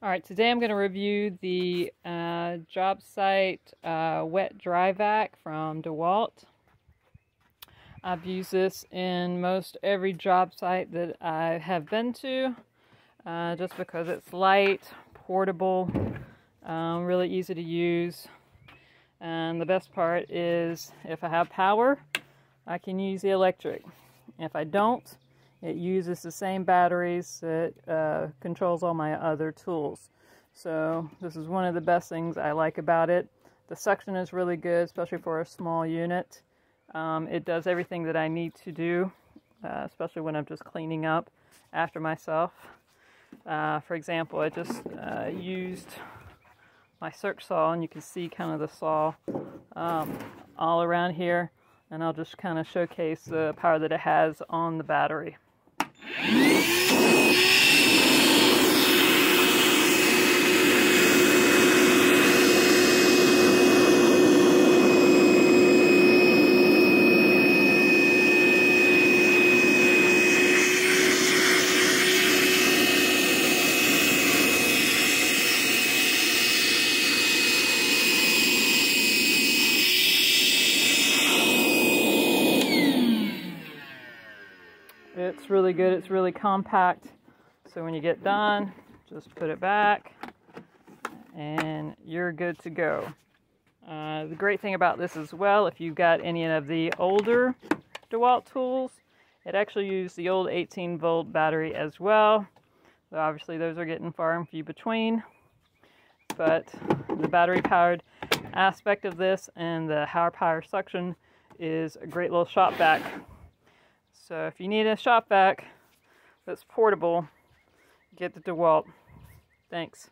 Alright, today I'm going to review the Jobsite wet dry vac from DeWalt. I've used this in most every job site that I have been to, just because it's light, portable, really easy to use. And the best part is if I have power, I can use the electric. If I don't, it uses the same batteries that controls all my other tools. So this is one of the best things I like about it. The suction is really good, especially for a small unit. It does everything that I need to do, especially when I'm just cleaning up after myself. For example, I just used my circ saw, and you can see kind of the saw all around here. And I'll just kind of showcase the power that it has on the battery. It's really good. It's really compact. So when you get done, just put it back and you're good to go. The great thing about this as well, if you've got any of the older DeWalt tools, it actually uses the old 18-volt battery as well. So obviously those are getting far and few between. But the battery-powered aspect of this and the higher power suction is a great little shop vac. So if you need a shop vac that's portable, get the DeWalt. Thanks.